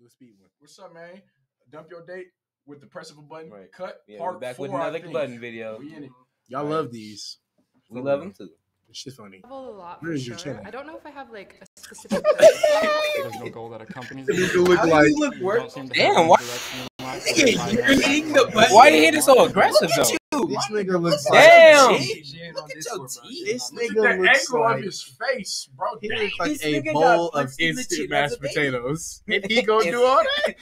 Do a speed one. What's up, man? Dump your date with the press of a button. Right. Cut. Yeah, Part we're back 4, with another button video. We in it. Y'all love these. We love them too. This shit's funny. Travel a lot Where for is your sure. channel? I don't know if I have like a specific. There's no goal that accompanies it. You look like. Damn, why? Why you hit it so aggressive though? This nigga looks like. Damn. This Look at nigga the looks angle like. of his face, bro. He Damn. looks like This a nigga bowl got of punched in the instant chin mashed as a baby. potatoes. And he gonna do all that?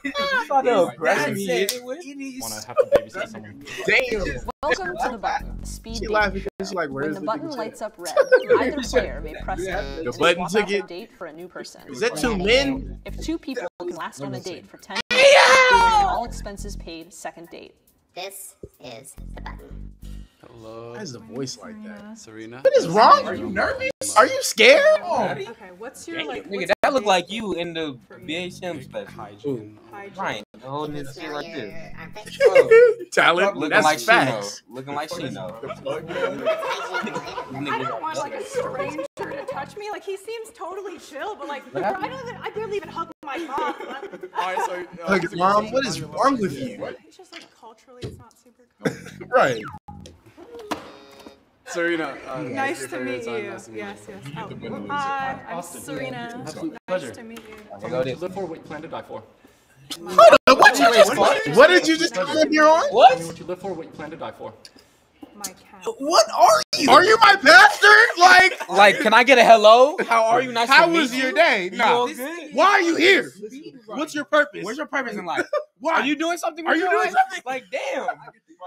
I thought how aggressive he is. Want to have to babysit someone. Damn. Welcome to the button. Speed She date. laughing because she's like, When where's the the button nigga lights chat? up red, either player may press it The to button swap out ticket? a date for a new person. Is that two men? If two people can last on a date for 10 minutes, all expenses paid, second date. This is the button. Hello, Why is the voice like that? Serena. What is wrong? Are you nervous? Are you scared? Okay, what's your like? Nigga, what's that your look date like you in the for you? BHM special. Hygiene. Hygiene. Right, holding his shit like this. Talent. Looking That's like facts. Shino. Looking like Shino. I don't want like a stranger to touch me. Like he seems totally chill, but like I barely even hug my mom. Alright, so. Like, Mom, what is wrong with you? It's just like culturally, it's not super cool. Right. Serena. Nice to meet you. Yes, yes. Oh, hi, I'm Austin. Serena. Absolute Nice pleasure. to meet you. Tell me what you live for, what you plan to die for. What did you just come here on? Tell me What? what you live for, what you plan to die for. My cat. What are you? Are you my pastor? Like, can I get a hello? How are you? Nice How to meet was you. your day? You Nah. all good? Why are you here? What's your purpose? What's your purpose in life? Why? Are you doing something? Are with you your doing life? something? Like, damn. My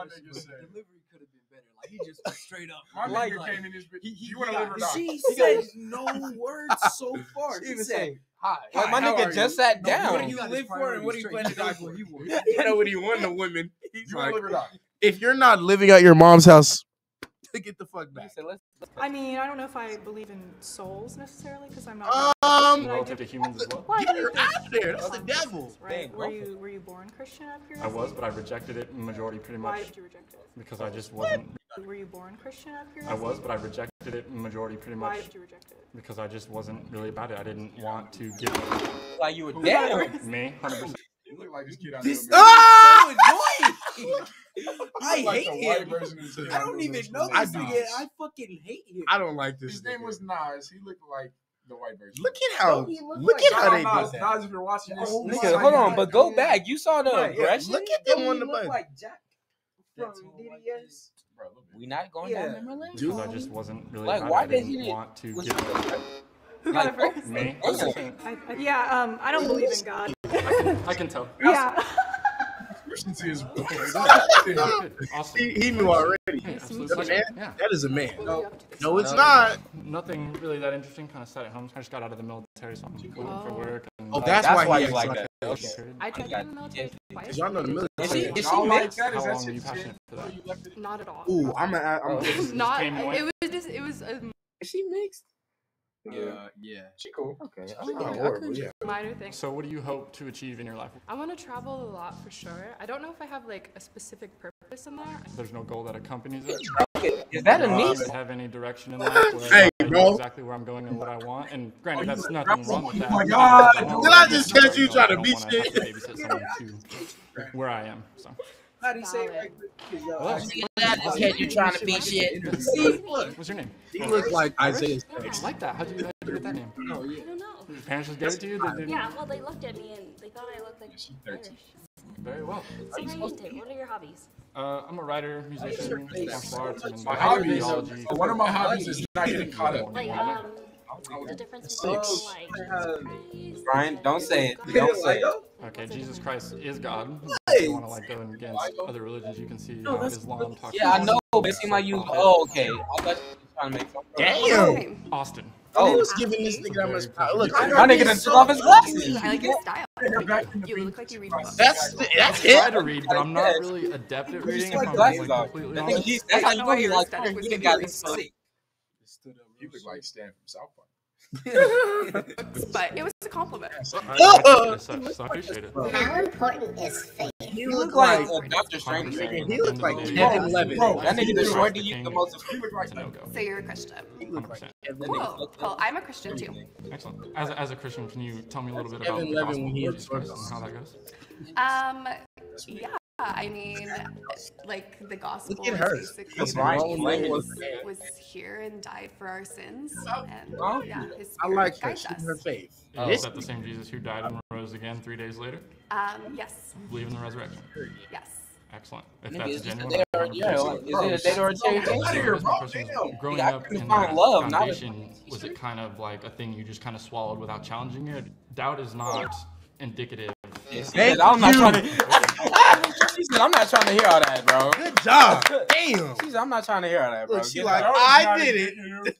nigga said. Delivery could have been better. Like he just went straight up. My Like, nigga came in this bitch. You want to live or die? She said no words so far. She She even said, said, "Hi." Like, my how nigga are just you? sat What do down. you live for and what do you plan to die for? He would. You know what he won the women. He's You want to like, live or die? if you're not living at your mom's house, get the fuck He back. said, let's I mean, I don't know if I believe in souls necessarily because I'm not. Relative to humans as well. Well, I Get believe her in out of there. That's the consciousness, devil. Right? Dang, Were you born Christian up here? I was, but I rejected it in majority pretty Why much did you reject it? because I just wasn't. Were you born Christian up here? I was, but I rejected it in majority pretty Why much did you reject it? because I just wasn't really about it. I didn't want to get like you were down. me 100%. You look like this kid out there. So annoying. I like hate the white him. version of the I don't even know I this do. nigga. I fucking hate him. I don't like this. His name nigga. was Nas. He looked like the white version. Look at how. Don't he look Look like at how they Nas, did that. Nas, if you're watching this, Oh, Nigga, hold on, but go back. You saw the Right, aggression? Look at Don't them he on the look button. like Jack from DDS? bro, a little bit. We not going Yeah. down memory lane? Because I just wasn't really Like, about why it. I did didn't he- want to was get Who got Like, it first? me. Yeah, I don't believe in God. I can tell. Yeah. Christiancy is. Awesome. He knew already. Absolute That's a pleasure. man. Yeah. That is a man. No. No, it's not. Nothing really that interesting. Kind of sat at home. I just got out of the military, so I'm looking for work. And Oh, that's why he you acts like like that. that. Okay. I tried to get in the military twice. Cause y'all know the military. Is Y'all she like mixed? that? Is How that long were you shit passionate for that? you left it? Not at all. Ooh, I'm Not. came away? It was just. It was a Is she mixed? Yeah. She cool. Okay. yeah. minor thing. So what do you hope to achieve in your life? I want to travel a lot for sure. I don't know if I have like a specific purpose in that. There's no goal that accompanies it. Is that a I don't niece? really have any direction in life where Hey, I know bro. exactly where I'm going and what I want. And granted, that's nothing wrong with that. Oh my God. Did I just catch you trying to I beat don't wanna have shit? to babysit someone to where I am. So. How do you say it right quick? 'Cause, Kid, you trying to beat shit? What's your name? He looked like Isaiah's I face. like that. How'd you get that name? I don't know. Your parents just gave it to you? They didn't? Yeah, well, they looked at me and they thought I looked like Irish. Very well. So how you into? What are your hobbies? I'm a writer, musician, martial arts, and My hobbies. theology. One of my hobbies is not getting caught up. Like, the difference between like Brian, don't say it. Don't say it. Okay, Jesus Christ is God. If you want to like go against other religions, you can see how Islam talks. Yeah, I know, but it seemed like you. Oh, okay. I thought you were trying to make something. Damn. Austin. Who was giving this nigga that much power? Look, My nigga done took off his glasses. I like your style. You look like you read books. that's I try it. to read, but I'm not really adept at reading. If I'm Glasses like, on. completely I think honest. that's how you know he like. aesthetic was He gonna got be this sick. You look like Stan from South Park. But it was a compliment. I appreciate it. How important is faith? He look like a Doctor Strange. He look like Bro, Kevin Levitt. That nigga the short to you the most. It's a no-go. So you're a Christian. 100%. Cool. Cool. I'm a Christian too. Excellent. As a Christian, can you tell me a little bit about Kevin the Levin gospel when he of hits Jesus Christ first. and how that goes? Yeah. I mean, like the gospel Look at her. basically was here and died for our sins, and yeah, his I spirit like her. guides She's us. her faith. Is that the same Jesus who died and rose again 3 days later? Yes, Believe in the resurrection. yes. Excellent. If that's Is genuine, it a date or a cherry cake? Growing Yeah, I up couldn't in find that love, not a- foundation, was it kind of like a thing you just kind of swallowed without challenging it? Doubt is not indicative. I'm not trying to. She said, "I'm not trying to hear all that, bro." Good job. Damn. She said, "I'm not trying to hear all that, bro." Look, she Get like, out. I did it.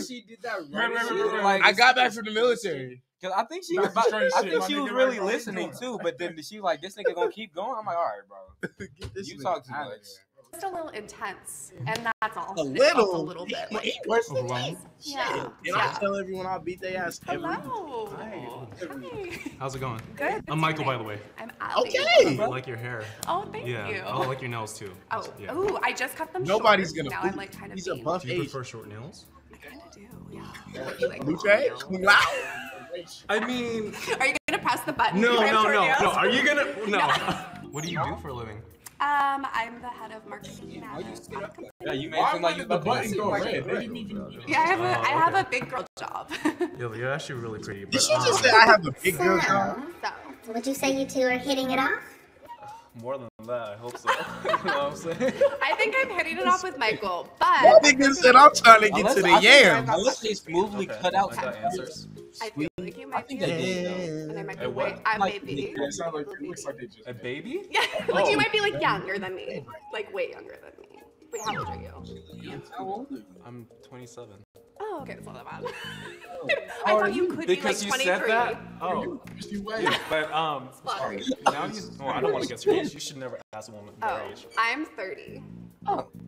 She did that right. Like, I got back from the military. Cause I think she was, really listening too, but then she was like, "This nigga gonna keep going." I'm like, "All right, bro, you talk too much." Just a little intense, and that's all. A It's also little. a little bit. Like, Overwhelming. yeah. And I tell everyone I'll beat their ass. Hello. Hi. Hi. How's it going? Good. I'm Michael, by the way. I'm Allie. Okay. I like your hair. Oh, thank Yeah. you. I like your nails too. Oh, Yeah. ooh, I just cut them Nobody's short. gonna Now poop. I'm like kind of He's a vain. buff Do you Asian. prefer short nails? I kind of do, yeah. What do you like? Luce? Wow. I mean, Are you gonna press the button? no. Do I have short nails? Are you gonna? No. What do you do for a living? I'm the head of marketing at Yeah, you made Why seem like you did the about to button go red? They didn't even. Yeah, I have a big girl job. You're actually really pretty. But, Did she just say I have a big girl job? So, Would you say you two are hitting it off? more than that, I hope so. You know what I'm saying? I think I'm hitting it off with Michael, That but nigga said I'm trying to get to the yam. Unless they smoothly cut out I got answers. I feel like you might be they and I might be way, I might be. It sounds like it looks like they just. A baby? Yeah, like you might be like younger than me, like way younger than me. Wait, how old are you? I'm 27. Oh, okay, that's not that bad. I thought you could Because be you like 23. said that? Oh. You wait. But, Sorry. now you. Well, I don't want to guess your age. You should never ask a woman their Oh, age. I'm 30.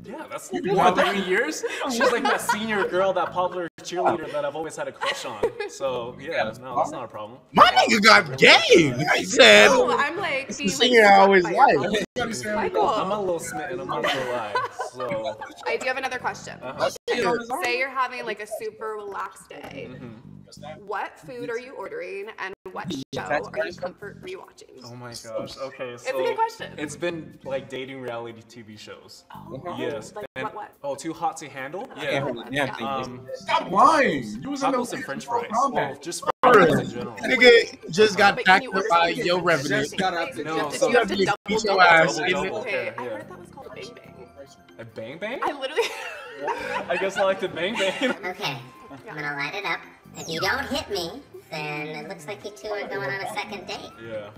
Yeah, that's what, 30 years? She's like that senior girl, that popular cheerleader that I've always had a crush on. So, yeah, no, that's not a problem. My nigga got game. He said. Oh, I'm like being like singer I always struck by liked. your- Michael. I'm a little smitten, I'm not gonna lie. So, I do have another question. Say you're having like a super relaxed day. What food are you ordering and what show are you comfort rewatching? oh my gosh. Okay, so It's a good question. it's been like dating reality TV shows. Oh, Yes. Like and, what? Oh, Too Hot to Handle? Yeah. Stop lying. You was in Tacos the and French fries. combat. Well, just fries in general. Nigga just got But can backed you up order by something Yo different? Revenue. Just got out to No, Did so you have to you double beat your double? ass. Okay, I Yeah. heard that was called a bang bang. A bang bang? I literally. I guess I like the bang bang. Okay, I'm gonna light it up. If you don't hit me, then it looks like you two are going on a second date. Yeah.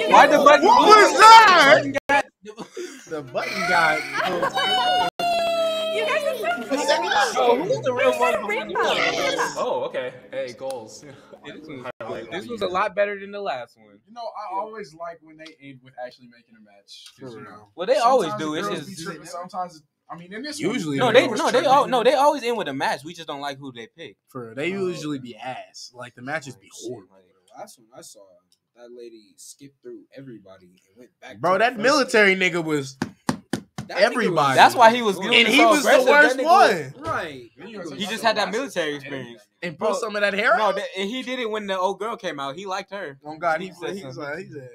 Why the button? What was that? The button got. You guys are so cute. Oh, who's the real one? Rainbow. Look at that. Oh, okay. Hey, goals. This was a lot better than the last one. You know, I always like when they end with actually making a match. 'Cause, you know, Well, they always sometimes do. the It's girls be just tripping, sometimes. I mean, in this Usually one, they tripping. always end with a match. We just don't like who they pick. For they usually be ass. Like the matches be horrible. The last one I saw, that lady skipped through everybody and went back. Bro, to that the first military nigga was That nigga everybody. That's why he was good. and he was the worst one. Right. He just had that military experience. And pull some of that hair No, out. and he did it when the old girl came out. He liked her. Oh God, he said said, something. he said,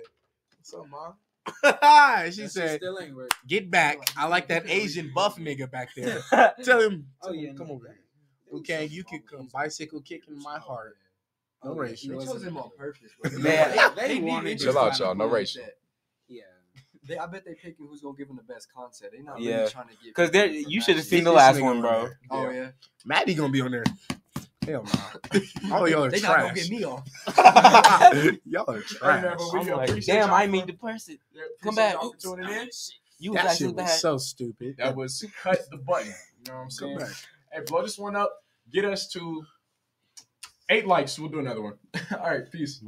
"What's up, mom?" She That shit said, still ain't work. "Get back! I like that Asian buff nigga back there." Tell him, come over here. Okay, you could come bicycle kicking my heart. No racial. They chose him on purpose, bro. Man, they wanted Chill to out, find y'all. No one racial. that- Yeah. I bet they picking who's gonna give them the best concept. They not Yeah. really trying to get. Because you should have seen Get the this last nigga one, on bro. there. Oh yeah. Maddie gonna be on there. Hell no. All y'all are They not gonna trash. get me off. Y'all are trash. I'm like, damn, I meet the person. Come back. Oops. Tuning in. You was That actually shit was bad. so stupid. That was cut the button. You know what I'm Come saying? back. Hey, blow this one up. Get us to 8 likes. We'll do another one. All right, peace.